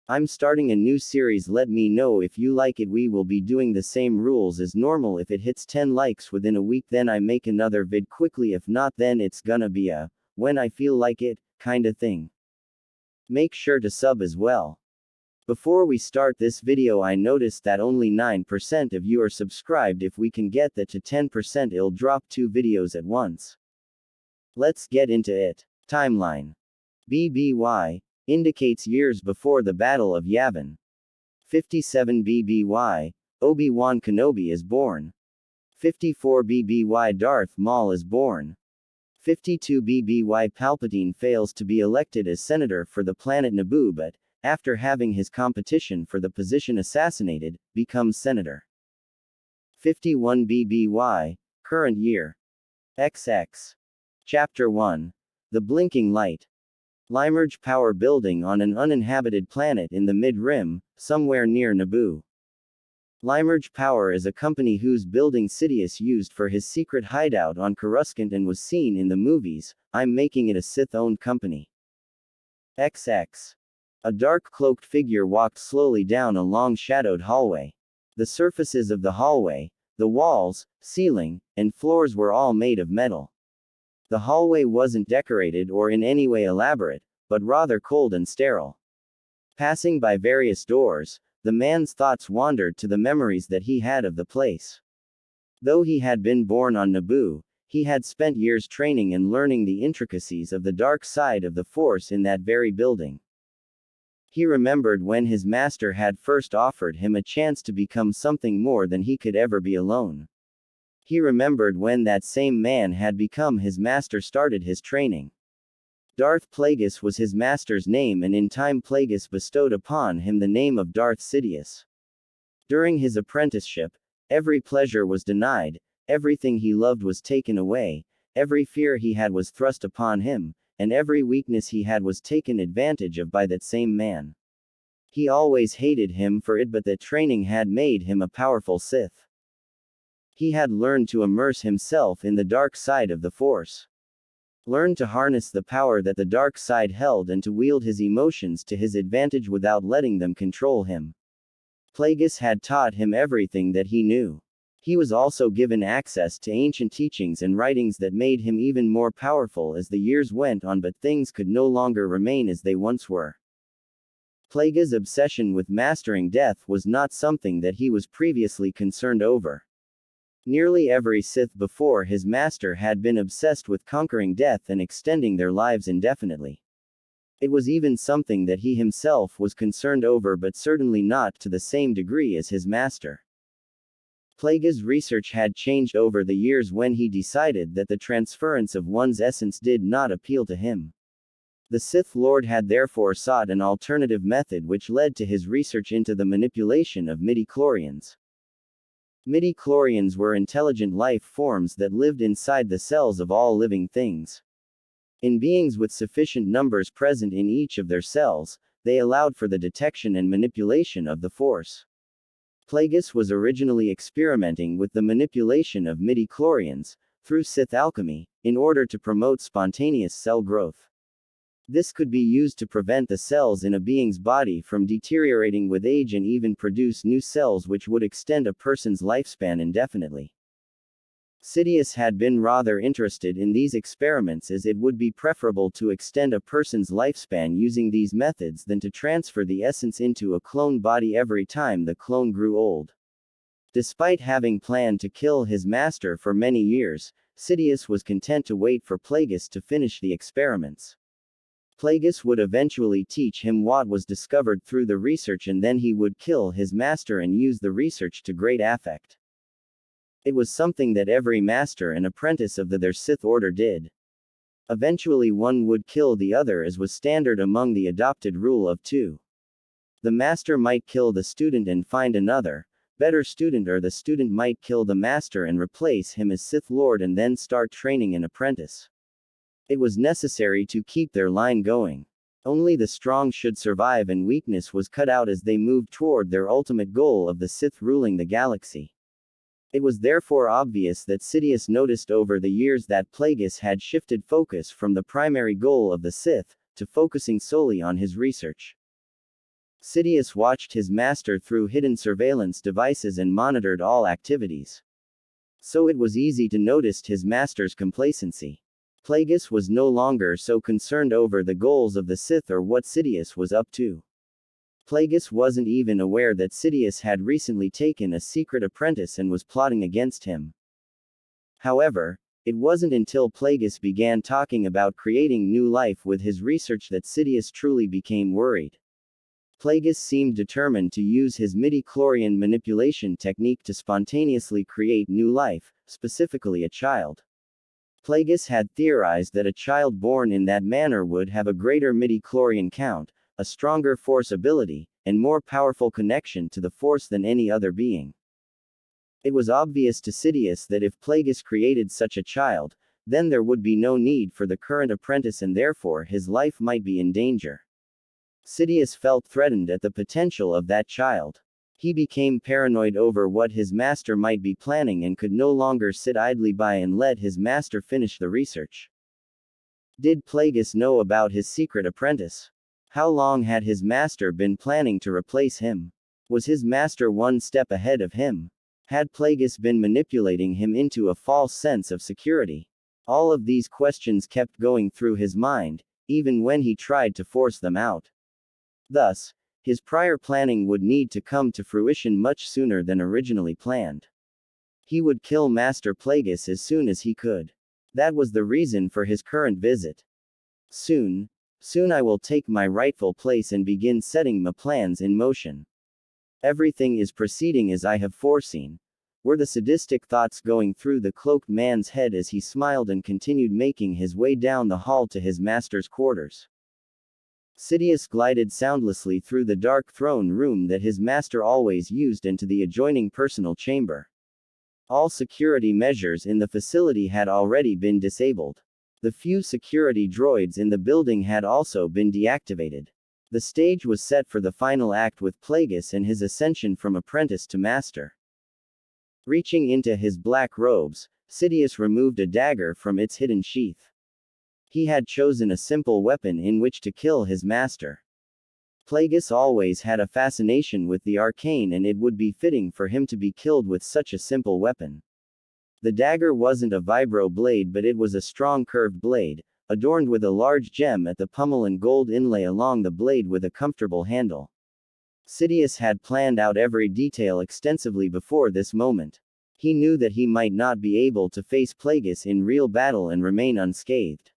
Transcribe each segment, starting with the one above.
I'm starting a new series, let me know if you like it. We will be doing the same rules as normal. If it hits 10 likes within a week, then I make another vid quickly. If not, then it's gonna be a when I feel like it kinda thing. Make sure to sub as well. Before we start this video, I noticed that only 9% of you are subscribed. If we can get that to 10%, I'll drop 2 videos at once. Let's get into it. Timeline. BBY indicates years before the Battle of Yavin. 57 BBY, Obi-Wan Kenobi is born. 54 BBY, Darth Maul is born. 52 BBY, Palpatine fails to be elected as senator for the planet Naboo, but, after having his competition for the position assassinated, becomes senator. 51 BBY, current year. XX. Chapter 1. The Blinking Light. Limerge Power Building on an uninhabited planet in the Mid-Rim, somewhere near Naboo. Limerge Power is a company whose building Sidious used for his secret hideout on Coruscant and was seen in the movies. I'm making it a Sith-owned company. XX. A dark cloaked figure walked slowly down a long shadowed hallway. The surfaces of the hallway, the walls, ceiling, and floors were all made of metal. The hallway wasn't decorated or in any way elaborate, but rather cold and sterile. Passing by various doors, the man's thoughts wandered to the memories that he had of the place. Though he had been born on Naboo, he had spent years training and learning the intricacies of the dark side of the Force in that very building. He remembered when his master had first offered him a chance to become something more than he could ever be alone. He remembered when that same man had become his master started his training. Darth Plagueis was his master's name, and in time Plagueis bestowed upon him the name of Darth Sidious. During his apprenticeship, every pleasure was denied, everything he loved was taken away, every fear he had was thrust upon him, and every weakness he had was taken advantage of by that same man. He always hated him for it, but that training had made him a powerful Sith. He had learned to immerse himself in the dark side of the Force. Learned to harness the power that the dark side held and to wield his emotions to his advantage without letting them control him. Plagueis had taught him everything that he knew. He was also given access to ancient teachings and writings that made him even more powerful as the years went on, but things could no longer remain as they once were. Plagueis' obsession with mastering death was not something that he was previously concerned over. Nearly every Sith before his master had been obsessed with conquering death and extending their lives indefinitely. It was even something that he himself was concerned over, but certainly not to the same degree as his master. Plagueis' research had changed over the years when he decided that the transference of one's essence did not appeal to him. The Sith Lord had therefore sought an alternative method, which led to his research into the manipulation of midi-chlorians. Midi-chlorians were intelligent life forms that lived inside the cells of all living things. In beings with sufficient numbers present in each of their cells, they allowed for the detection and manipulation of the Force. Plagueis was originally experimenting with the manipulation of midi-chlorians, through Sith alchemy, in order to promote spontaneous cell growth. This could be used to prevent the cells in a being's body from deteriorating with age and even produce new cells which would extend a person's lifespan indefinitely. Sidious had been rather interested in these experiments, as it would be preferable to extend a person's lifespan using these methods than to transfer the essence into a clone body every time the clone grew old. Despite having planned to kill his master for many years, Sidious was content to wait for Plagueis to finish the experiments. Plagueis would eventually teach him what was discovered through the research, and then he would kill his master and use the research to great effect. It was something that every master and apprentice of their Sith order did. Eventually one would kill the other, as was standard among the adopted rule of two. The master might kill the student and find another, better student, or the student might kill the master and replace him as Sith Lord and then start training an apprentice. It was necessary to keep their line going. Only the strong should survive, and weakness was cut out as they moved toward their ultimate goal of the Sith ruling the galaxy. It was therefore obvious that Sidious noticed over the years that Plagueis had shifted focus from the primary goal of the Sith, to focusing solely on his research. Sidious watched his master through hidden surveillance devices and monitored all activities. So it was easy to notice his master's complacency. Plagueis was no longer so concerned over the goals of the Sith or what Sidious was up to. Plagueis wasn't even aware that Sidious had recently taken a secret apprentice and was plotting against him. However, it wasn't until Plagueis began talking about creating new life with his research that Sidious truly became worried. Plagueis seemed determined to use his midi-chlorian manipulation technique to spontaneously create new life, specifically a child. Plagueis had theorized that a child born in that manner would have a greater midi-chlorian count, a stronger force ability, and more powerful connection to the force than any other being. It was obvious to Sidious that if Plagueis created such a child, then there would be no need for the current apprentice and therefore his life might be in danger. Sidious felt threatened at the potential of that child. He became paranoid over what his master might be planning and could no longer sit idly by and let his master finish the research. Did Plagueis know about his secret apprentice? How long had his master been planning to replace him? Was his master one step ahead of him? Had Plagueis been manipulating him into a false sense of security? All of these questions kept going through his mind, even when he tried to force them out. Thus, his prior planning would need to come to fruition much sooner than originally planned. He would kill Master Plagueis as soon as he could. That was the reason for his current visit. Soon I will take my rightful place and begin setting my plans in motion. Everything is proceeding as I have foreseen, were the sadistic thoughts going through the cloaked man's head as he smiled and continued making his way down the hall to his master's quarters. Sidious glided soundlessly through the dark throne room that his master always used and to the adjoining personal chamber. All security measures in the facility had already been disabled. The few security droids in the building had also been deactivated. The stage was set for the final act with Plagueis and his ascension from apprentice to master. Reaching into his black robes, Sidious removed a dagger from its hidden sheath. He had chosen a simple weapon in which to kill his master. Plagueis always had a fascination with the arcane and it would be fitting for him to be killed with such a simple weapon. The dagger wasn't a vibro blade but it was a strong curved blade, adorned with a large gem at the pommel and gold inlay along the blade with a comfortable handle. Sidious had planned out every detail extensively before this moment. He knew that he might not be able to face Plagueis in real battle and remain unscathed.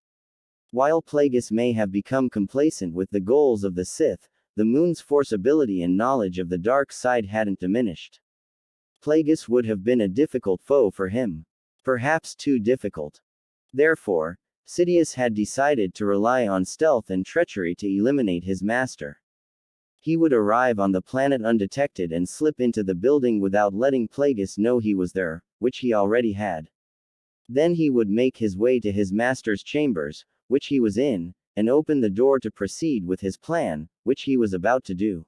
While Plagueis may have become complacent with the goals of the Sith, the moon's force ability and knowledge of the dark side hadn't diminished. Plagueis would have been a difficult foe for him. Perhaps too difficult. Therefore, Sidious had decided to rely on stealth and treachery to eliminate his master. He would arrive on the planet undetected and slip into the building without letting Plagueis know he was there, which he already had. Then he would make his way to his master's chambers, which he was in, and open the door to proceed with his plan, which he was about to do.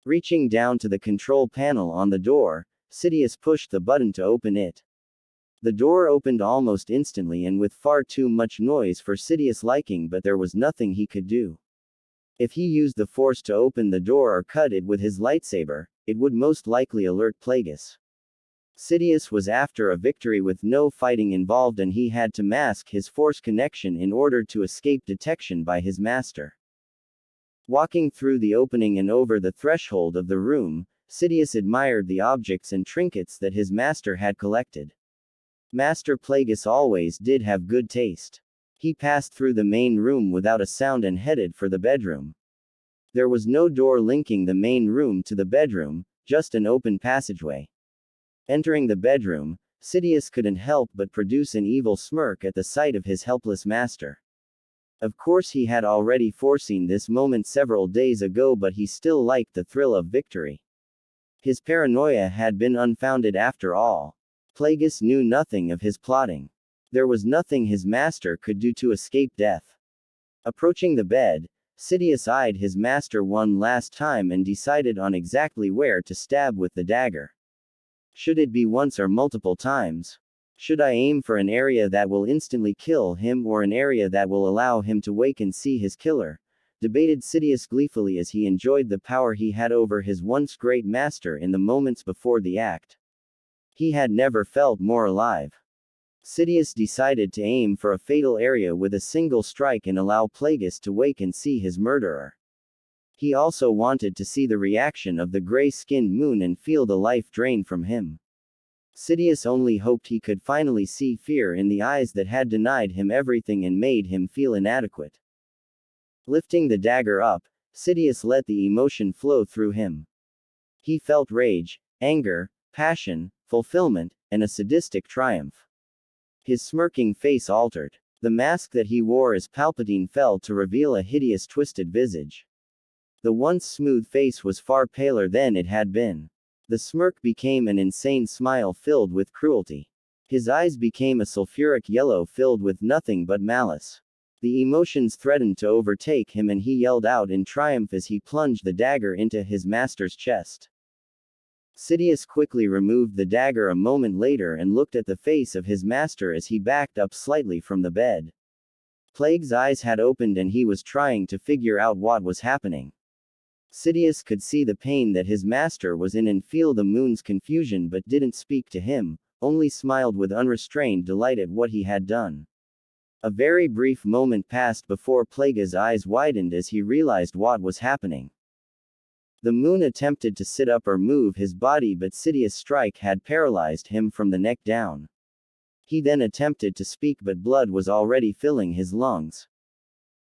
Reaching down to the control panel on the door, Sidious pushed the button to open it. The door opened almost instantly and with far too much noise for Sidious' liking, but there was nothing he could do. If he used the force to open the door or cut it with his lightsaber, it would most likely alert Plagueis. Sidious was after a victory with no fighting involved and he had to mask his force connection in order to escape detection by his master. Walking through the opening and over the threshold of the room, Sidious admired the objects and trinkets that his master had collected. Master Plagueis always did have good taste. He passed through the main room without a sound and headed for the bedroom. There was no door linking the main room to the bedroom, just an open passageway. Entering the bedroom, Sidious couldn't help but produce an evil smirk at the sight of his helpless master. Of course he had already foreseen this moment several days ago, but he still liked the thrill of victory. His paranoia had been unfounded after all. Plagueis knew nothing of his plotting. There was nothing his master could do to escape death. Approaching the bed, Sidious eyed his master one last time and decided on exactly where to stab with the dagger. Should it be once or multiple times? Should I aim for an area that will instantly kill him or an area that will allow him to wake and see his killer? debated Sidious gleefully as he enjoyed the power he had over his once great master in the moments before the act. He had never felt more alive. Sidious decided to aim for a fatal area with a single strike and allow Plagueis to wake and see his murderer. He also wanted to see the reaction of the gray-skinned moon and feel the life drain from him. Sidious only hoped he could finally see fear in the eyes that had denied him everything and made him feel inadequate. Lifting the dagger up, Sidious let the emotion flow through him. He felt rage, anger, passion, fulfillment, and a sadistic triumph. His smirking face altered. The mask that he wore as Palpatine fell to reveal a hideous twisted visage. The once smooth face was far paler than it had been. The smirk became an insane smile filled with cruelty. His eyes became a sulfuric yellow filled with nothing but malice. The emotions threatened to overtake him and he yelled out in triumph as he plunged the dagger into his master's chest. Sidious quickly removed the dagger a moment later and looked at the face of his master as he backed up slightly from the bed. Plague's eyes had opened and he was trying to figure out what was happening. Sidious could see the pain that his master was in and feel the moon's confusion but didn't speak to him, only smiled with unrestrained delight at what he had done. A very brief moment passed before Plague's eyes widened as he realized what was happening. The moon attempted to sit up or move his body but Sidious' strike had paralyzed him from the neck down. He then attempted to speak but blood was already filling his lungs.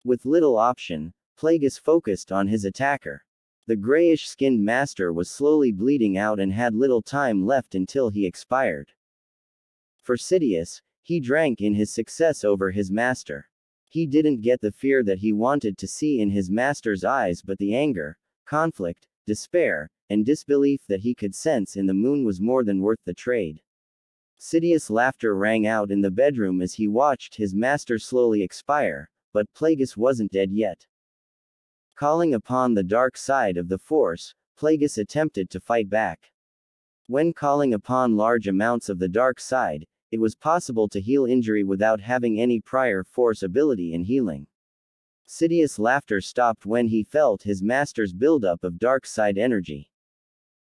With little option, Plagueis focused on his attacker. The grayish-skinned master was slowly bleeding out and had little time left until he expired. For Sidious, he drank in his success over his master. He didn't get the fear that he wanted to see in his master's eyes but the anger, conflict, despair, and disbelief that he could sense in the moon was more than worth the trade. Sidious' laughter rang out in the bedroom as he watched his master slowly expire, but Plagueis wasn't dead yet. Calling upon the dark side of the Force, Plagueis attempted to fight back. When calling upon large amounts of the dark side, it was possible to heal injury without having any prior Force ability in healing. Sidious' laughter stopped when he felt his master's buildup of dark side energy.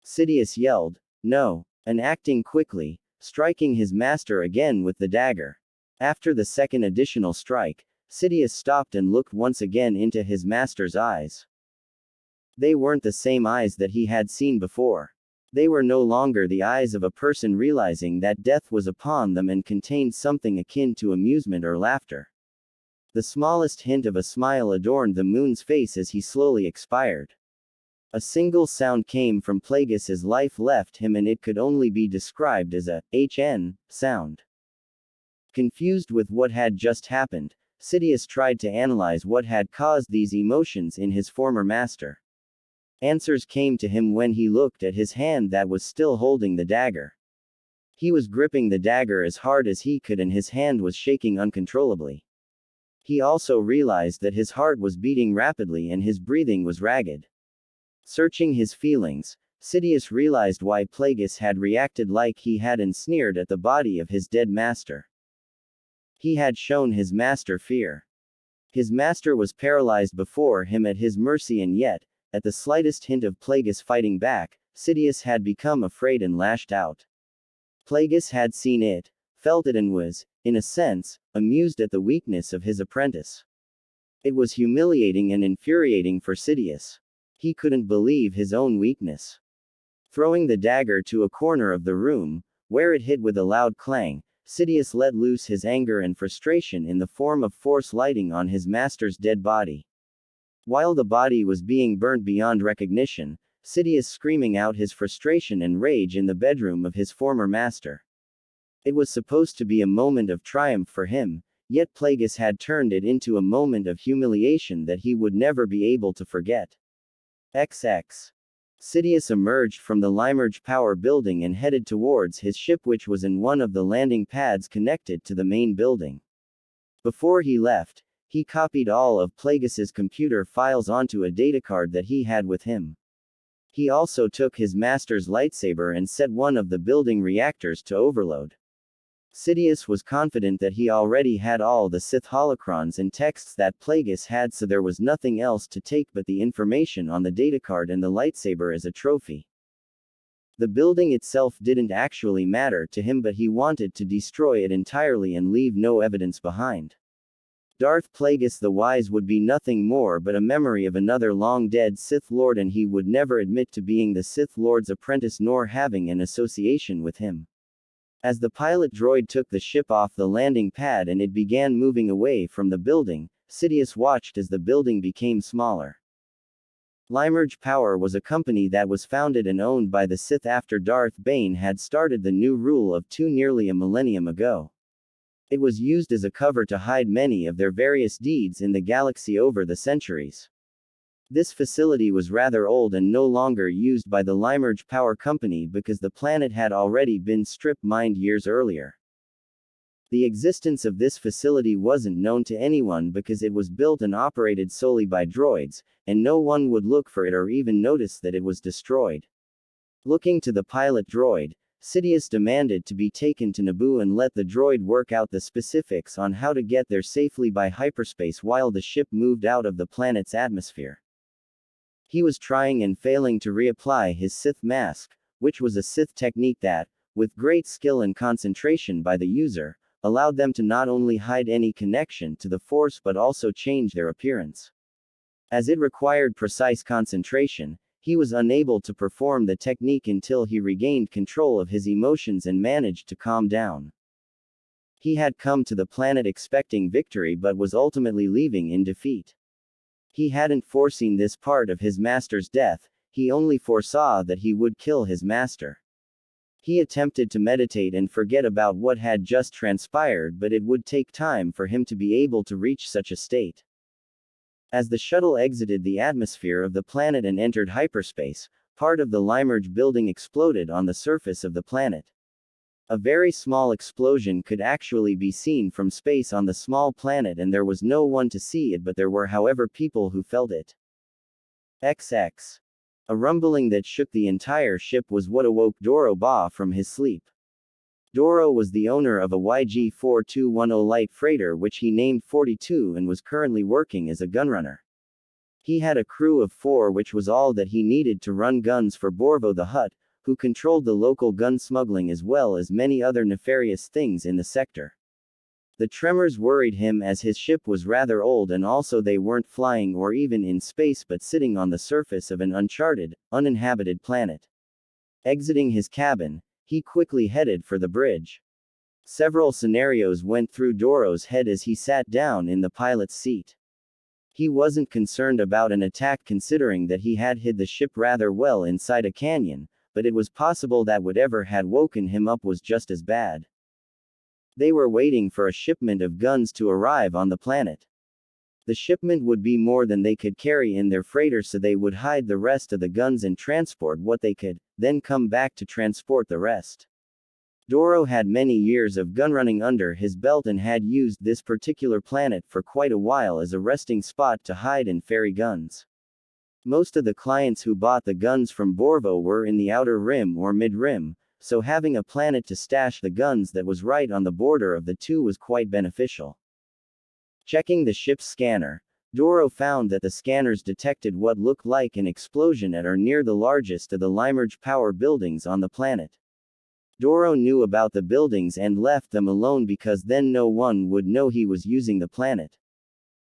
Sidious yelled, "No!" and acting quickly, striking his master again with the dagger. After the second additional strike, Sidious stopped and looked once again into his master's eyes. They weren't the same eyes that he had seen before. They were no longer the eyes of a person realizing that death was upon them and contained something akin to amusement or laughter. The smallest hint of a smile adorned the moon's face as he slowly expired. A single sound came from Plagueis as life left him and it could only be described as a HN sound. Confused with what had just happened, Sidious tried to analyze what had caused these emotions in his former master. Answers came to him when he looked at his hand that was still holding the dagger. He was gripping the dagger as hard as he could and his hand was shaking uncontrollably. He also realized that his heart was beating rapidly and his breathing was ragged. Searching his feelings, Sidious realized why Plagueis had reacted like he had and sneered at the body of his dead master. He had shown his master fear. His master was paralyzed before him at his mercy and yet, at the slightest hint of Plagueis fighting back, Sidious had become afraid and lashed out. Plagueis had seen it, felt it and was, in a sense, amused at the weakness of his apprentice. It was humiliating and infuriating for Sidious. He couldn't believe his own weakness. Throwing the dagger to a corner of the room, where it hit with a loud clang, Sidious let loose his anger and frustration in the form of Force lighting on his master's dead body. While the body was being burnt beyond recognition, Sidious screaming out his frustration and rage in the bedroom of his former master. It was supposed to be a moment of triumph for him, yet Plagueis had turned it into a moment of humiliation that he would never be able to forget. XX. Sidious emerged from the Limerge Power Building and headed towards his ship which was in one of the landing pads connected to the main building. Before he left, he copied all of Plagueis's computer files onto a datacard that he had with him. He also took his master's lightsaber and set one of the building reactors to overload. Sidious was confident that he already had all the Sith holocrons and texts that Plagueis had, so there was nothing else to take but the information on the datacard and the lightsaber as a trophy. The building itself didn't actually matter to him, but he wanted to destroy it entirely and leave no evidence behind. Darth Plagueis the Wise would be nothing more but a memory of another long-dead Sith Lord, and he would never admit to being the Sith Lord's apprentice nor having an association with him. As the pilot droid took the ship off the landing pad and it began moving away from the building, Sidious watched as the building became smaller. Limerge Power was a company that was founded and owned by the Sith after Darth Bane had started the new rule of 2 nearly a millennium ago. It was used as a cover to hide many of their various deeds in the galaxy over the centuries. This facility was rather old and no longer used by the Limerge Power Company because the planet had already been strip-mined years earlier. The existence of this facility wasn't known to anyone because it was built and operated solely by droids, and no one would look for it or even notice that it was destroyed. Looking to the pilot droid, Sidious demanded to be taken to Naboo and let the droid work out the specifics on how to get there safely by hyperspace while the ship moved out of the planet's atmosphere. He was trying and failing to reapply his Sith mask, which was a Sith technique that, with great skill and concentration by the user, allowed them to not only hide any connection to the Force but also change their appearance. As it required precise concentration, he was unable to perform the technique until he regained control of his emotions and managed to calm down. He had come to the planet expecting victory but was ultimately leaving in defeat. He hadn't foreseen this part of his master's death, he only foresaw that he would kill his master. He attempted to meditate and forget about what had just transpired, but it would take time for him to be able to reach such a state. As the shuttle exited the atmosphere of the planet and entered hyperspace, part of the Limerge building exploded on the surface of the planet. A very small explosion could actually be seen from space on the small planet, and there was no one to see it, but there were however people who felt it. XX. A rumbling that shook the entire ship was what awoke Doro from his sleep. Doro was the owner of a YG-4210 light freighter which he named 42 and was currently working as a gunrunner. He had a crew of 4, which was all that he needed to run guns for Borvo the Hutt, who controlled the local gun smuggling as well as many other nefarious things in the sector. The tremors worried him as his ship was rather old and also they weren't flying or even in space but sitting on the surface of an uncharted, uninhabited planet. Exiting his cabin, he quickly headed for the bridge. Several scenarios went through Doro's head as he sat down in the pilot's seat. He wasn't concerned about an attack considering that he had hid the ship rather well inside a canyon, but it was possible that whatever had woken him up was just as bad. They were waiting for a shipment of guns to arrive on the planet. The shipment would be more than they could carry in their freighter, so they would hide the rest of the guns and transport what they could, then come back to transport the rest. Doro had many years of gunrunning under his belt and had used this particular planet for quite a while as a resting spot to hide and ferry guns. Most of the clients who bought the guns from Borvo were in the outer rim or mid-rim, so having a planet to stash the guns that was right on the border of the two was quite beneficial. Checking the ship's scanner, Doro found that the scanners detected what looked like an explosion at or near the largest of the Limerge Power buildings on the planet. Doro knew about the buildings and left them alone because then no one would know he was using the planet.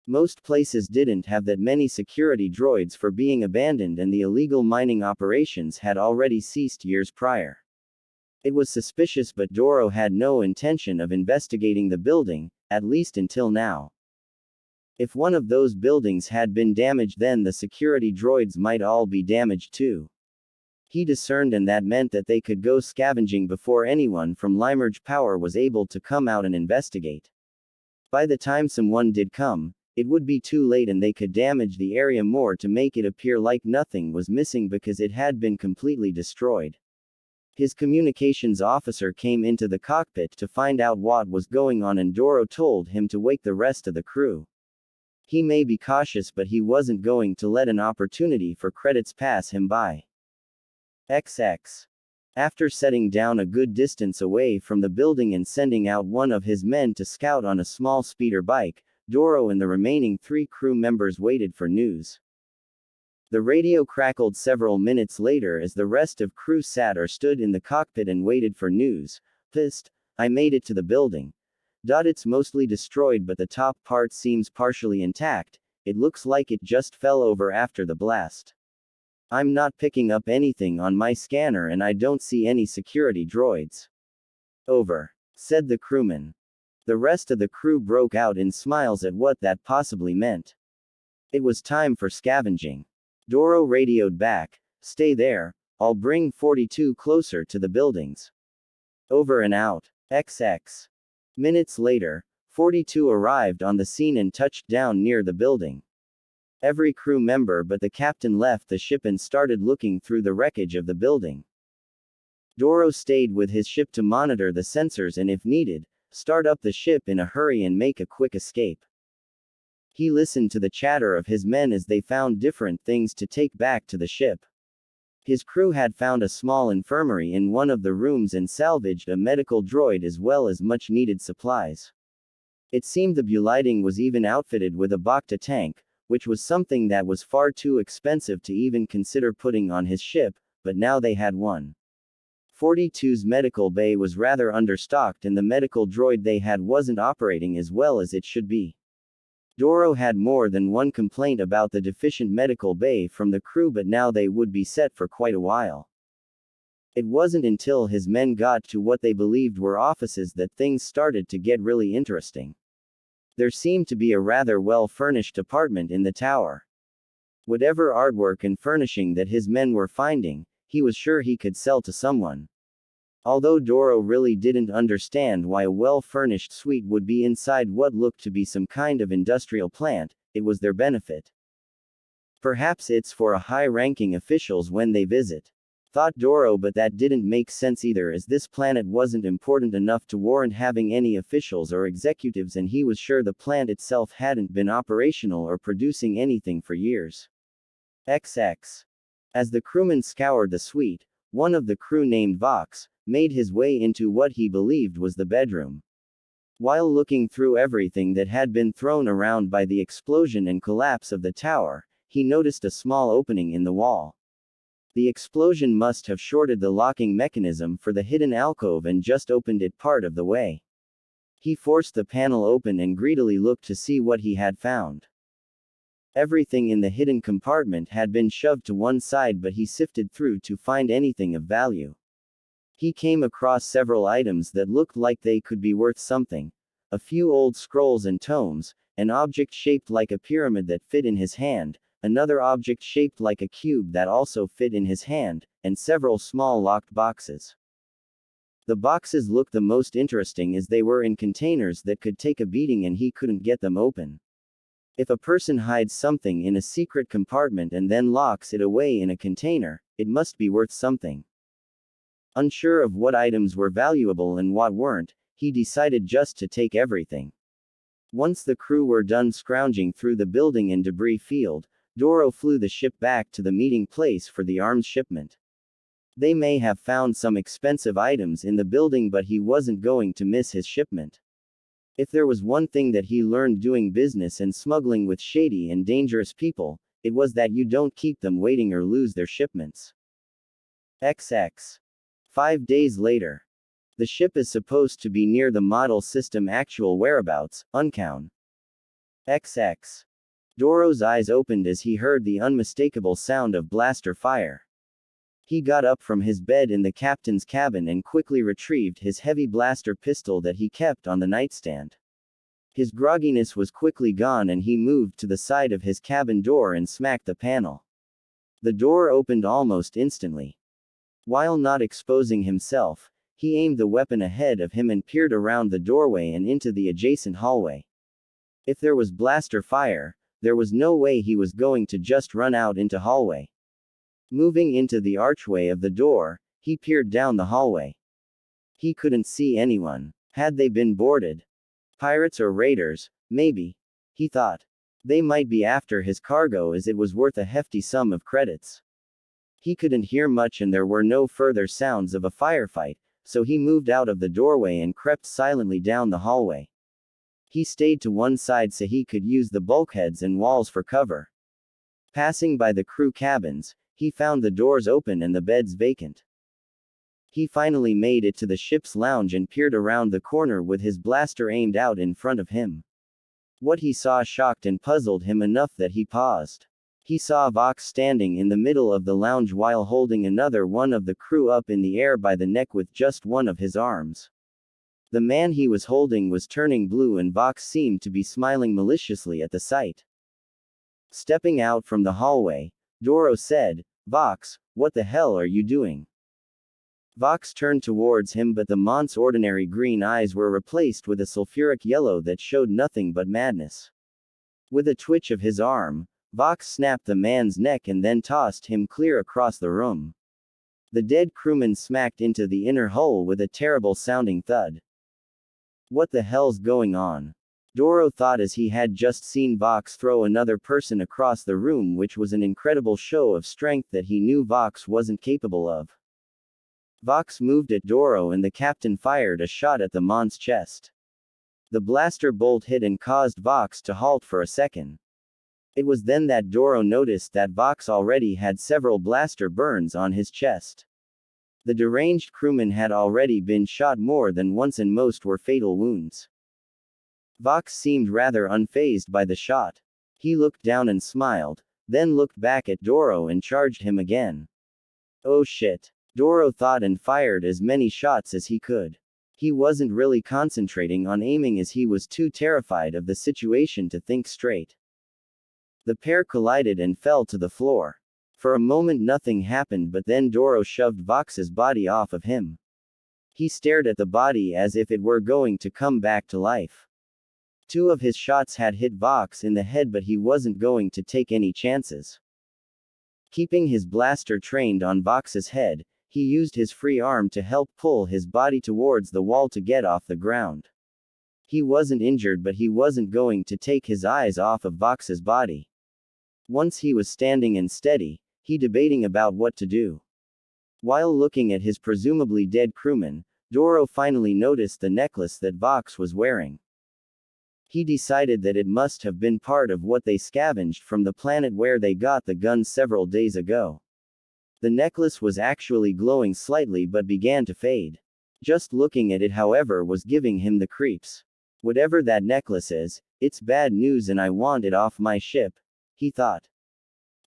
Most places didn't have that many security droids for being abandoned, and the illegal mining operations had already ceased years prior. It was suspicious, but Doro had no intention of investigating the building, at least until now. If one of those buildings had been damaged, then the security droids might all be damaged too. He discerned, and that meant that they could go scavenging before anyone from Limerge Power was able to come out and investigate. By the time someone did come, it would be too late and they could damage the area more to make it appear like nothing was missing because it had been completely destroyed. His communications officer came into the cockpit to find out what was going on, and Doro told him to wake the rest of the crew. He may be cautious, but he wasn't going to let an opportunity for credits pass him by. XX. After setting down a good distance away from the building and sending out one of his men to scout on a small speeder bike, Doro and the remaining 3 crew members waited for news. The radio crackled several minutes later as the rest of crew sat or stood in the cockpit and waited for news. Pissed, I made it to the building. It's mostly destroyed but the top part seems partially intact, it looks like it just fell over after the blast. I'm not picking up anything on my scanner and I don't see any security droids. Over, said the crewman. The rest of the crew broke out in smiles at what that possibly meant. It was time for scavenging. Doro radioed back, stay there, I'll bring 42 closer to the buildings. Over and out. XX. Minutes later, 42 arrived on the scene and touched down near the building. Every crew member but the captain left the ship and started looking through the wreckage of the building. Doro stayed with his ship to monitor the sensors and if needed, start up the ship in a hurry and make a quick escape. He listened to the chatter of his men as they found different things to take back to the ship. His crew had found a small infirmary in one of the rooms and salvaged a medical droid as well as much needed supplies. It seemed the Bulighting was even outfitted with a Bacta tank, which was something that was far too expensive to even consider putting on his ship, but now they had one. 42's medical bay was rather understocked and the medical droid they had wasn't operating as well as it should be. Doro had more than one complaint about the deficient medical bay from the crew but now they would be set for quite a while. It wasn't until his men got to what they believed were offices that things started to get really interesting. There seemed to be a rather well-furnished apartment in the tower. Whatever artwork and furnishing that his men were finding, he was sure he could sell to someone. Although Doro really didn't understand why a well-furnished suite would be inside what looked to be some kind of industrial plant, it was their benefit. Perhaps it's for a high-ranking officials when they visit. Thought Doro, but that didn't make sense either as this planet wasn't important enough to warrant having any officials or executives and he was sure the plant itself hadn't been operational or producing anything for years. XX. As the crewman scoured the suite, one of the crew named Vox made his way into what he believed was the bedroom. While looking through everything that had been thrown around by the explosion and collapse of the tower, he noticed a small opening in the wall. The explosion must have shorted the locking mechanism for the hidden alcove and just opened it part of the way. He forced the panel open and greedily looked to see what he had found. Everything in the hidden compartment had been shoved to one side but he sifted through to find anything of value. He came across several items that looked like they could be worth something. A few old scrolls and tomes, an object shaped like a pyramid that fit in his hand, another object shaped like a cube that also fit in his hand, and several small locked boxes. The boxes looked the most interesting as they were in containers that could take a beating and he couldn't get them open. If a person hides something in a secret compartment and then locks it away in a container, it must be worth something. Unsure of what items were valuable and what weren't, he decided just to take everything. Once the crew were done scrounging through the building and debris field, Doro flew the ship back to the meeting place for the arms shipment. They may have found some expensive items in the building but he wasn't going to miss his shipment. If there was one thing that he learned doing business and smuggling with shady and dangerous people, it was that you don't keep them waiting or lose their shipments. XX. 5 days later. The ship is supposed to be near the model system actual whereabouts, unknown. XX. Doro's eyes opened as he heard the unmistakable sound of blaster fire. He got up from his bed in the captain's cabin and quickly retrieved his heavy blaster pistol that he kept on the nightstand. His grogginess was quickly gone and he moved to the side of his cabin door and smacked the panel. The door opened almost instantly. While not exposing himself, he aimed the weapon ahead of him and peered around the doorway and into the adjacent hallway. If there was blaster fire, there was no way he was going to just run out into hallway. Moving into the archway of the door, he peered down the hallway. He couldn't see anyone. Had they been boarded? Pirates or raiders, maybe. He thought. They might be after his cargo as it was worth a hefty sum of credits. He couldn't hear much and there were no further sounds of a firefight, so he moved out of the doorway and crept silently down the hallway. He stayed to one side so he could use the bulkheads and walls for cover. Passing by the crew cabins, he found the doors open and the beds vacant. He finally made it to the ship's lounge and peered around the corner with his blaster aimed out in front of him. What he saw shocked and puzzled him enough that he paused. He saw Vox standing in the middle of the lounge while holding another one of the crew up in the air by the neck with just one of his arms. The man he was holding was turning blue and Vox seemed to be smiling maliciously at the sight. Stepping out from the hallway, Doro said, "Vox, what the hell are you doing?" Vox turned towards him but the mont's ordinary green eyes were replaced with a sulfuric yellow that showed nothing but madness. With a twitch of his arm, Vox snapped the man's neck and then tossed him clear across the room. The dead crewman smacked into the inner hull with a terrible sounding thud. What the hell's going on? Doro thought as he had just seen Vox throw another person across the room, which was an incredible show of strength that he knew Vox wasn't capable of. Vox moved at Doro and the captain fired a shot at the mont's chest. The blaster bolt hit and caused Vox to halt for a second. It was then that Doro noticed that Vox already had several blaster burns on his chest. The deranged crewman had already been shot more than once and most were fatal wounds. Vox seemed rather unfazed by the shot. He looked down and smiled, then looked back at Doro and charged him again. Oh shit. Doro thought and fired as many shots as he could. He wasn't really concentrating on aiming as he was too terrified of the situation to think straight. The pair collided and fell to the floor. For a moment nothing happened but then Doro shoved Vox's body off of him. He stared at the body as if it were going to come back to life. Two of his shots had hit Vox in the head but he wasn't going to take any chances. Keeping his blaster trained on Vox's head, he used his free arm to help pull his body towards the wall to get off the ground. He wasn't injured but he wasn't going to take his eyes off of Vox's body. Once he was standing and steady, he debating about what to do. While looking at his presumably dead crewman, Doro finally noticed the necklace that Vox was wearing. He decided that it must have been part of what they scavenged from the planet where they got the gun several days ago. The necklace was actually glowing slightly but began to fade. Just looking at it however was giving him the creeps. Whatever that necklace is, it's bad news and I want it off my ship, he thought.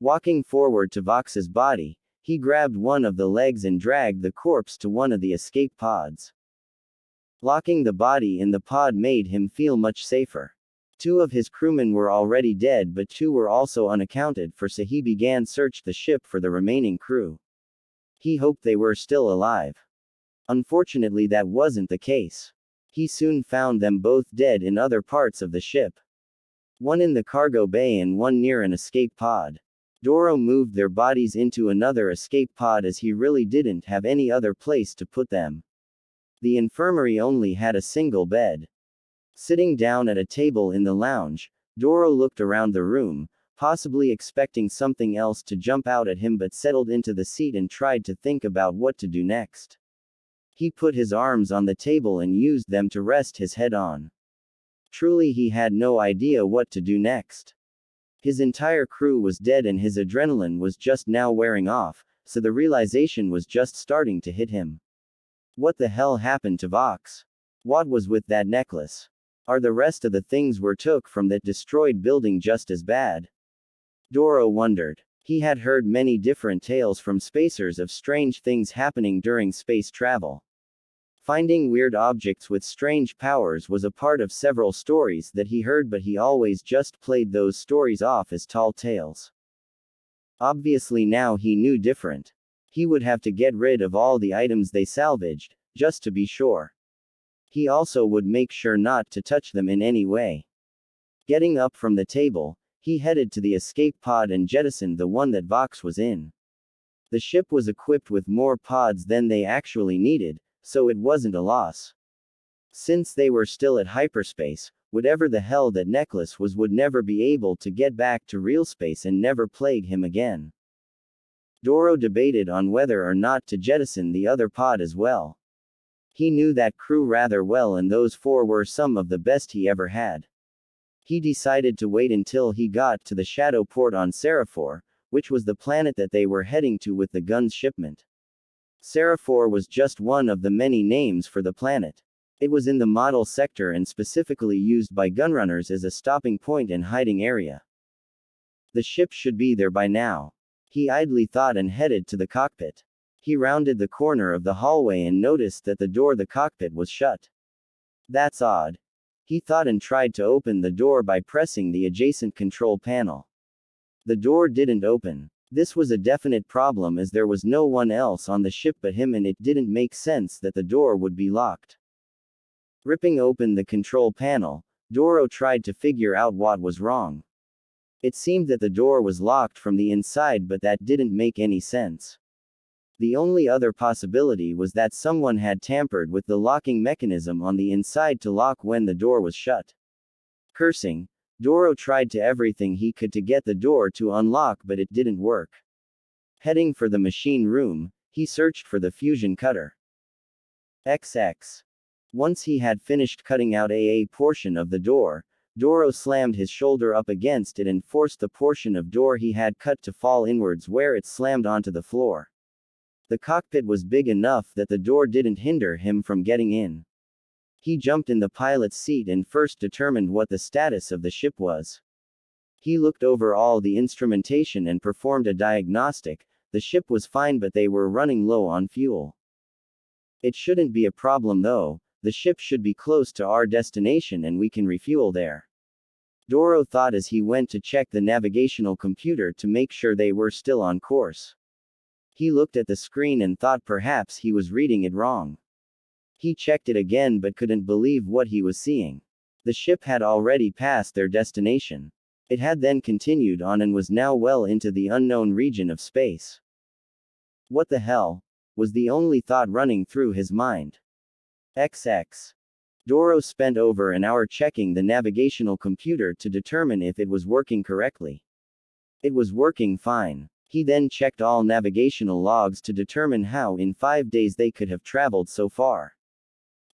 Walking forward to Vox's body, he grabbed one of the legs and dragged the corpse to one of the escape pods. Locking the body in the pod made him feel much safer. Two of his crewmen were already dead but two were also unaccounted for so he began search the ship for the remaining crew. He hoped they were still alive. Unfortunately that wasn't the case. He soon found them both dead in other parts of the ship. One in the cargo bay and one near an escape pod. Doro moved their bodies into another escape pod as he really didn't have any other place to put them. The infirmary only had a single bed. Sitting down at a table in the lounge, Doro looked around the room, possibly expecting something else to jump out at him but settled into the seat and tried to think about what to do next. He put his arms on the table and used them to rest his head on. Truly he had no idea what to do next. His entire crew was dead and his adrenaline was just now wearing off, so the realization was just starting to hit him. What the hell happened to Vox? What was with that necklace? Are the rest of the things we took from that destroyed building just as bad? Doro wondered. He had heard many different tales from spacers of strange things happening during space travel. Finding weird objects with strange powers was a part of several stories that he heard but he always just played those stories off as tall tales. Obviously now he knew different. He would have to get rid of all the items they salvaged, just to be sure. He also would make sure not to touch them in any way. Getting up from the table, he headed to the escape pod and jettisoned the one that Vox was in. The ship was equipped with more pods than they actually needed, so it wasn't a loss. Since they were still at hyperspace, whatever the hell that necklace was would never be able to get back to real space and never plague him again. Doro debated on whether or not to jettison the other pod as well. He knew that crew rather well, and those 4 were some of the best he ever had. He decided to wait until he got to the shadow port on Seraphor, which was the planet that they were heading to with the gun's shipment. Seraphor was just one of the many names for the planet. It was in the model sector and specifically used by gunrunners as a stopping point and hiding area. The ship should be there by now. He idly thought and headed to the cockpit. He rounded the corner of the hallway and noticed that the door the cockpit was shut. That's odd. He thought and tried to open the door by pressing the adjacent control panel. The door didn't open. This was a definite problem as there was no one else on the ship but him, and it didn't make sense that the door would be locked. Ripping open the control panel, Doro tried to figure out what was wrong. It seemed that the door was locked from the inside, but that didn't make any sense. The only other possibility was that someone had tampered with the locking mechanism on the inside to lock when the door was shut. Cursing, Doro tried to everything he could to get the door to unlock, but it didn't work. Heading for the machine room, he searched for the fusion cutter. XX. Once he had finished cutting out a portion of the door, Doro slammed his shoulder up against it and forced the portion of door he had cut to fall inwards, where it slammed onto the floor. The cockpit was big enough that the door didn't hinder him from getting in. He jumped in the pilot's seat and first determined what the status of the ship was. He looked over all the instrumentation and performed a diagnostic. The ship was fine, but they were running low on fuel. It shouldn't be a problem though. The ship should be close to our destination and we can refuel there. Doro thought as he went to check the navigational computer to make sure they were still on course. He looked at the screen and thought perhaps he was reading it wrong. He checked it again but couldn't believe what he was seeing. The ship had already passed their destination. It had then continued on and was now well into the unknown region of space. What the hell? Was the only thought running through his mind. XX. Doro spent over an hour checking the navigational computer to determine if it was working correctly. It was working fine. He then checked all navigational logs to determine how in 5 days they could have traveled so far.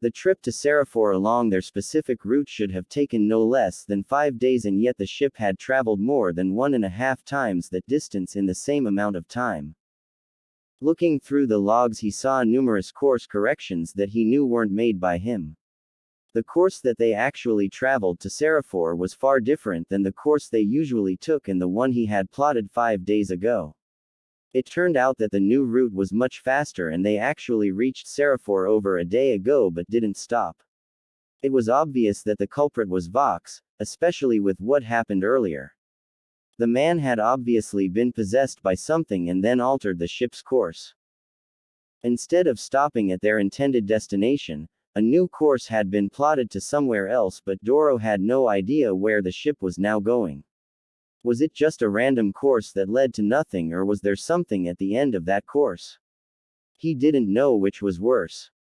The trip to Seraphor along their specific route should have taken no less than 5 days, and yet the ship had traveled more than 1.5 times that distance in the same amount of time. Looking through the logs, he saw numerous course corrections that he knew weren't made by him. The course that they actually traveled to Seraphor was far different than the course they usually took and the one he had plotted 5 days ago. It turned out that the new route was much faster and they actually reached Seraphor over a day ago but didn't stop. It was obvious that the culprit was Vox, especially with what happened earlier. The man had obviously been possessed by something and then altered the ship's course. Instead of stopping at their intended destination, a new course had been plotted to somewhere else, but Doro had no idea where the ship was now going. Was it just a random course that led to nothing, or was there something at the end of that course? He didn't know which was worse.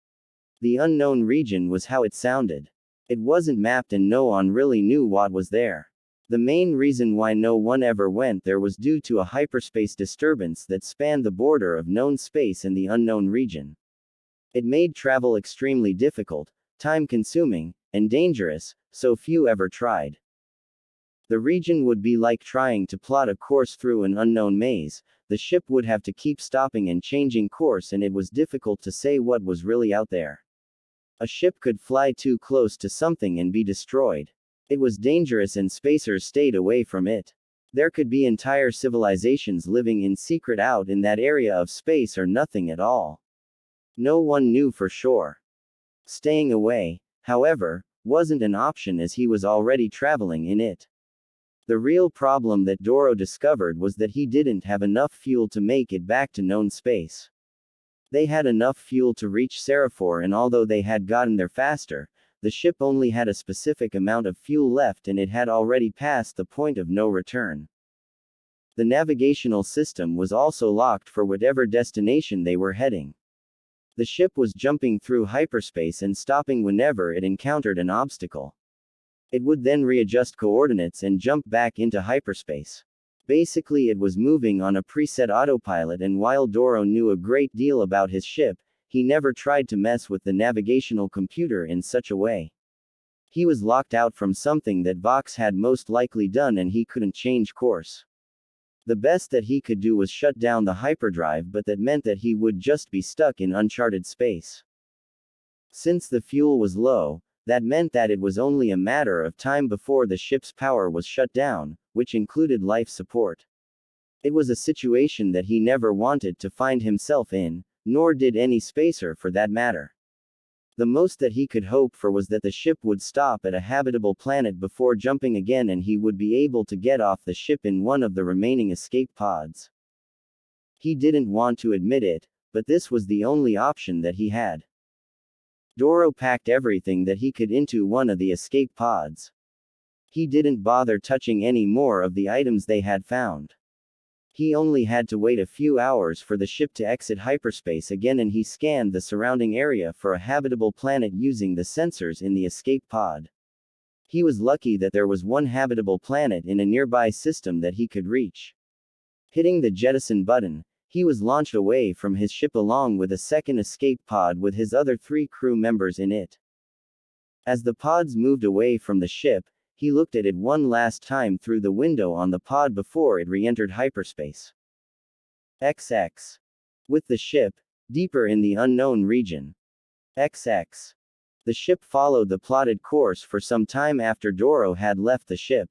The unknown region was how it sounded. It wasn't mapped and no one really knew what was there. The main reason why no one ever went there was due to a hyperspace disturbance that spanned the border of known space and the unknown region. It made travel extremely difficult, time-consuming, and dangerous, so few ever tried. The region would be like trying to plot a course through an unknown maze. The ship would have to keep stopping and changing course, and it was difficult to say what was really out there. A ship could fly too close to something and be destroyed. It was dangerous and spacers stayed away from it. There could be entire civilizations living in secret out in that area of space, or nothing at all. No one knew for sure. Staying away, however, wasn't an option as he was already traveling in it. The real problem that Doro discovered was that he didn't have enough fuel to make it back to known space. They had enough fuel to reach Seraphor, and although they had gotten there faster, the ship only had a specific amount of fuel left and it had already passed the point of no return. The navigational system was also locked for whatever destination they were heading. The ship was jumping through hyperspace and stopping whenever it encountered an obstacle. It would then readjust coordinates and jump back into hyperspace. Basically, it was moving on a preset autopilot, and while Doro knew a great deal about his ship, he never tried to mess with the navigational computer in such a way. He was locked out from something that Vox had most likely done, and he couldn't change course. The best that he could do was shut down the hyperdrive, but that meant that he would just be stuck in uncharted space. Since the fuel was low, that meant that it was only a matter of time before the ship's power was shut down, which included life support. It was a situation that he never wanted to find himself in, nor did any spacer for that matter. The most that he could hope for was that the ship would stop at a habitable planet before jumping again, and he would be able to get off the ship in one of the remaining escape pods. He didn't want to admit it, but this was the only option that he had. Doro packed everything that he could into one of the escape pods. He didn't bother touching any more of the items they had found. He only had to wait a few hours for the ship to exit hyperspace again, and he scanned the surrounding area for a habitable planet using the sensors in the escape pod. He was lucky that there was one habitable planet in a nearby system that he could reach. Hitting the jettison button, he was launched away from his ship along with a second escape pod with his other 3 crew members in it. As the pods moved away from the ship, he looked at it one last time through the window on the pod before it re-entered hyperspace. XX. With the ship, deeper in the unknown region. XX. The ship followed the plotted course for some time after Doro had left the ship.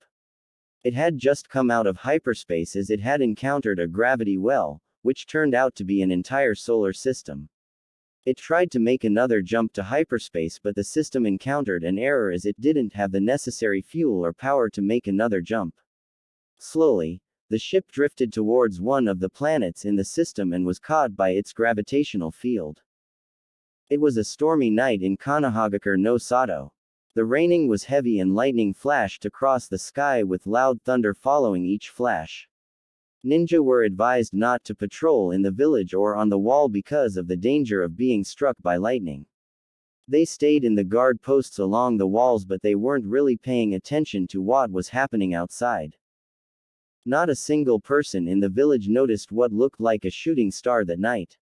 It had just come out of hyperspace as it had encountered a gravity well, which turned out to be an entire solar system. It tried to make another jump to hyperspace, but the system encountered an error as it didn't have the necessary fuel or power to make another jump. Slowly, the ship drifted towards one of the planets in the system and was caught by its gravitational field. It was a stormy night in Kanahagakure no Sato. The raining was heavy and lightning flashed across the sky with loud thunder following each flash. Ninja were advised not to patrol in the village or on the wall because of the danger of being struck by lightning. They stayed in the guard posts along the walls, but they weren't really paying attention to what was happening outside. Not a single person in the village noticed what looked like a shooting star that night.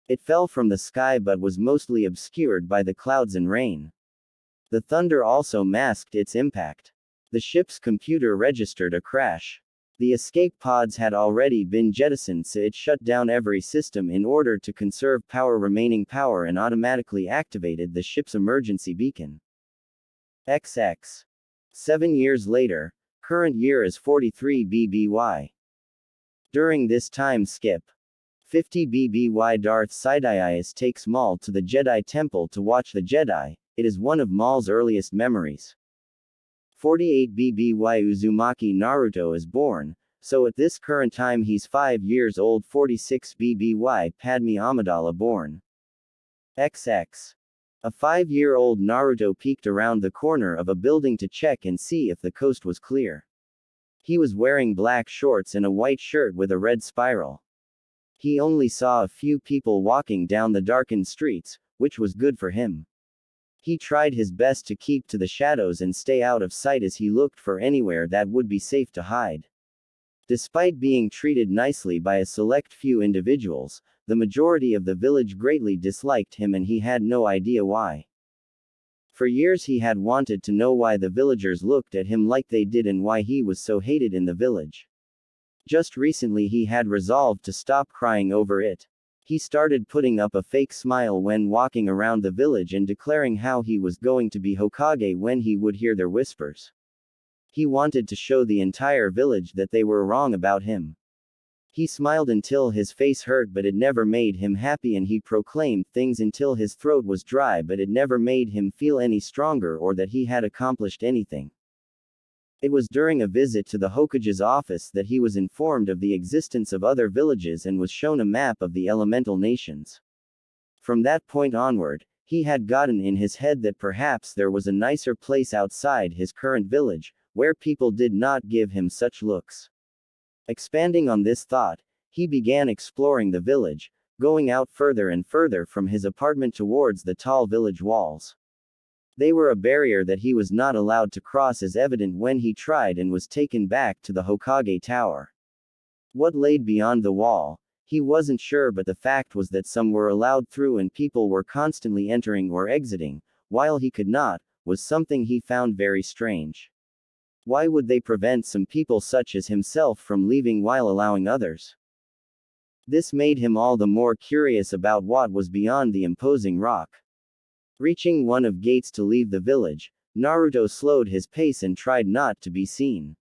It fell from the sky but was mostly obscured by the clouds and rain. The thunder also masked its impact. The ship's computer registered a crash. The escape pods had already been jettisoned, so it shut down every system in order to conserve remaining power and automatically activated the ship's emergency beacon. XX. 7 years later, current year is 43 BBY. During this time skip, 50 BBY Darth Sidious takes Maul to the Jedi Temple to watch the Jedi. It is one of Maul's earliest memories. 48 BBY Uzumaki Naruto is born, so at this current time he's 5 years old. 46 BBY Padme Amidala born. XX. A 5-year-old Naruto peeked around the corner of a building to check and see if the coast was clear. He was wearing black shorts and a white shirt with a red spiral. He only saw a few people walking down the darkened streets, which was good for him. He tried his best to keep to the shadows and stay out of sight as he looked for anywhere that would be safe to hide. Despite being treated nicely by a select few individuals, the majority of the village greatly disliked him, and he had no idea why. For years he had wanted to know why the villagers looked at him like they did and why he was so hated in the village. Just recently he had resolved to stop crying over it. He started putting up a fake smile when walking around the village and declaring how he was going to be Hokage when he would hear their whispers. He wanted to show the entire village that they were wrong about him. He smiled until his face hurt, but it never made him happy, and he proclaimed things until his throat was dry, but it never made him feel any stronger or that he had accomplished anything. It was during a visit to the Hokage's office that he was informed of the existence of other villages and was shown a map of the elemental nations. From that point onward, he had gotten in his head that perhaps there was a nicer place outside his current village, where people did not give him such looks. Expanding on this thought, he began exploring the village, going out further and further from his apartment towards the tall village walls. They were a barrier that he was not allowed to cross, as evident when he tried and was taken back to the Hokage Tower. What laid beyond the wall? He wasn't sure, but the fact was that some were allowed through and people were constantly entering or exiting, while he could not, was something he found very strange. Why would they prevent some people such as himself from leaving while allowing others? This made him all the more curious about what was beyond the imposing rock. Reaching one of gates to leave the village, Naruto slowed his pace and tried not to be seen.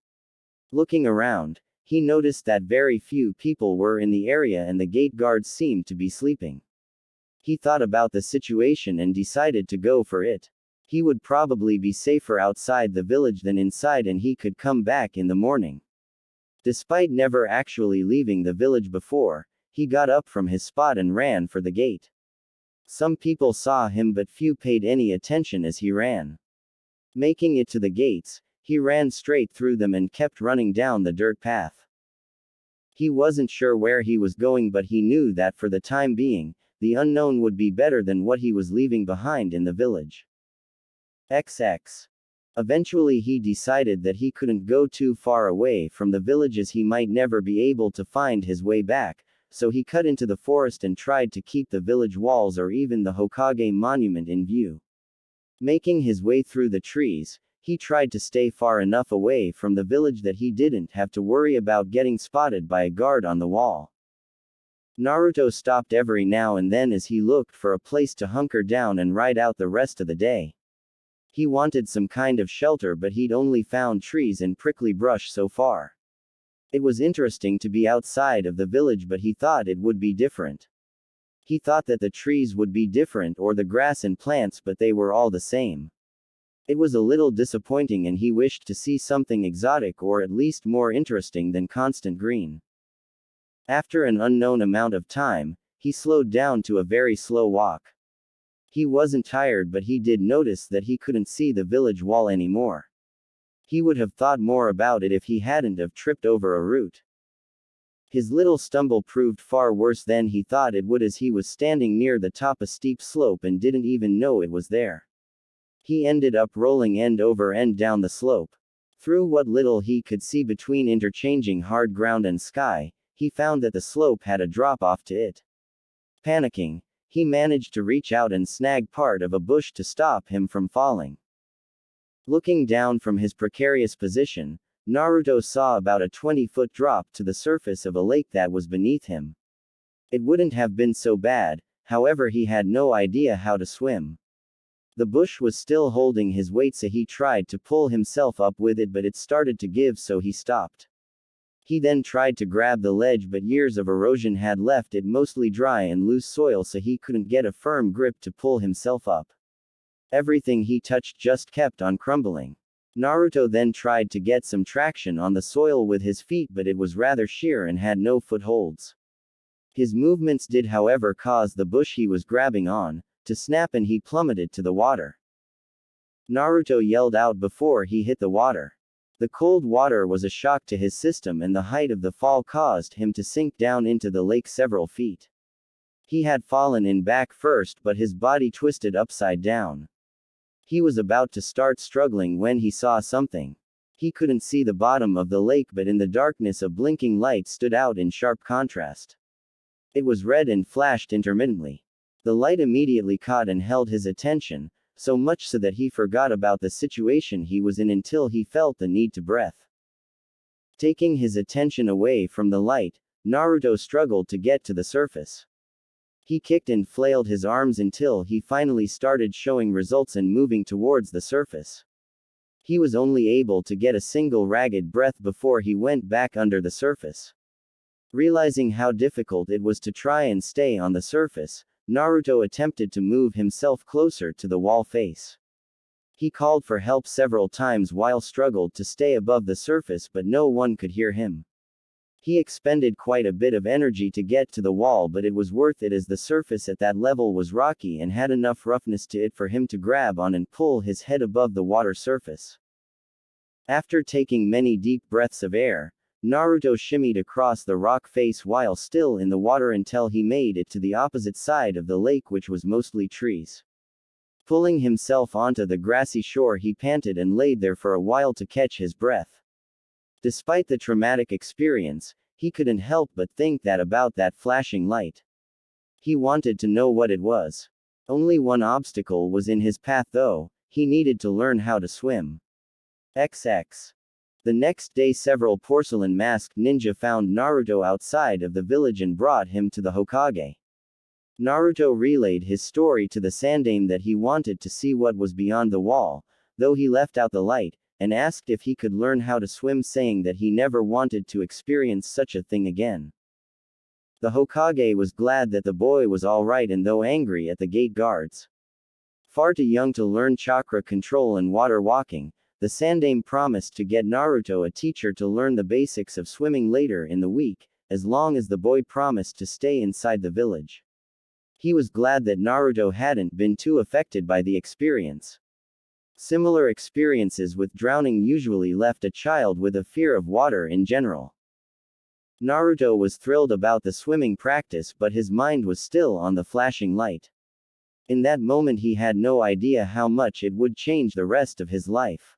Looking around, he noticed that very few people were in the area and the gate guards seemed to be sleeping. He thought about the situation and decided to go for it. He would probably be safer outside the village than inside and he could come back in the morning. Despite never actually leaving the village before, he got up from his spot and ran for the gate. Some people saw him but few paid any attention as he ran. Making it to the gates, he ran straight through them and kept running down the dirt path. He wasn't sure where he was going, but he knew that for the time being, the unknown would be better than what he was leaving behind in the village. XX. Eventually he decided that he couldn't go too far away from the village as he might never be able to find his way back, so he cut into the forest and tried to keep the village walls or even the Hokage monument in view. Making his way through the trees, he tried to stay far enough away from the village that he didn't have to worry about getting spotted by a guard on the wall. Naruto stopped every now and then as he looked for a place to hunker down and ride out the rest of the day. He wanted some kind of shelter, but he'd only found trees and prickly brush so far. It was interesting to be outside of the village, but he thought it would be different. He thought that the trees would be different or the grass and plants, but they were all the same. It was a little disappointing and he wished to see something exotic or at least more interesting than constant green. After an unknown amount of time, he slowed down to a very slow walk. He wasn't tired, but he did notice that he couldn't see the village wall anymore. He would have thought more about it if he hadn't have tripped over a root. His little stumble proved far worse than he thought it would as he was standing near the top of a steep slope and didn't even know it was there. He ended up rolling end over end down the slope. Through what little he could see between interchanging hard ground and sky, he found that the slope had a drop-off to it. Panicking, he managed to reach out and snag part of a bush to stop him from falling. Looking down from his precarious position, Naruto saw about a 20-foot drop to the surface of a lake that was beneath him. It wouldn't have been so bad, however he had no idea how to swim. The bush was still holding his weight, so he tried to pull himself up with it, but it started to give, so he stopped. He then tried to grab the ledge, but years of erosion had left it mostly dry and loose soil, so he couldn't get a firm grip to pull himself up. Everything he touched just kept on crumbling. Naruto then tried to get some traction on the soil with his feet, but it was rather sheer and had no footholds. His movements did, however, cause the bush he was grabbing on to snap and he plummeted to the water. Naruto yelled out before he hit the water. The cold water was a shock to his system and the height of the fall caused him to sink down into the lake several feet. He had fallen in back first, but his body twisted upside down. He was about to start struggling when he saw something. He couldn't see the bottom of the lake, but in the darkness a blinking light stood out in sharp contrast. It was red and flashed intermittently. The light immediately caught and held his attention, so much so that he forgot about the situation he was in until he felt the need to breathe. Taking his attention away from the light, Naruto struggled to get to the surface. He kicked and flailed his arms until he finally started showing results and moving towards the surface. He was only able to get a single ragged breath before he went back under the surface. Realizing how difficult it was to try and stay on the surface, Naruto attempted to move himself closer to the wall face. He called for help several times while struggled to stay above the surface, but no one could hear him. He expended quite a bit of energy to get to the wall, but it was worth it as the surface at that level was rocky and had enough roughness to it for him to grab on and pull his head above the water surface. After taking many deep breaths of air, Naruto shimmied across the rock face while still in the water until he made it to the opposite side of the lake, which was mostly trees. Pulling himself onto the grassy shore, he panted and laid there for a while to catch his breath. Despite the traumatic experience, He couldn't help but think that about that flashing light. He wanted to know what it was. Only one obstacle was in his path though, he needed to learn how to swim. XX. The next day several porcelain-masked ninja found Naruto outside of the village and brought him to the Hokage. Naruto relayed his story to the Sandaime that he wanted to see what was beyond the wall, though he left out the light, and asked if he could learn how to swim, saying that he never wanted to experience such a thing again. The Hokage was glad that the boy was alright, and though angry at the gate guards, far too young to learn chakra control and water walking, the Sandaime promised to get Naruto a teacher to learn the basics of swimming later in the week, as long as the boy promised to stay inside the village. He was glad that Naruto hadn't been too affected by the experience. Similar experiences with drowning usually left a child with a fear of water in general. Naruto was thrilled about the swimming practice, but his mind was still on the flashing light. In that moment he had no idea how much it would change the rest of his life.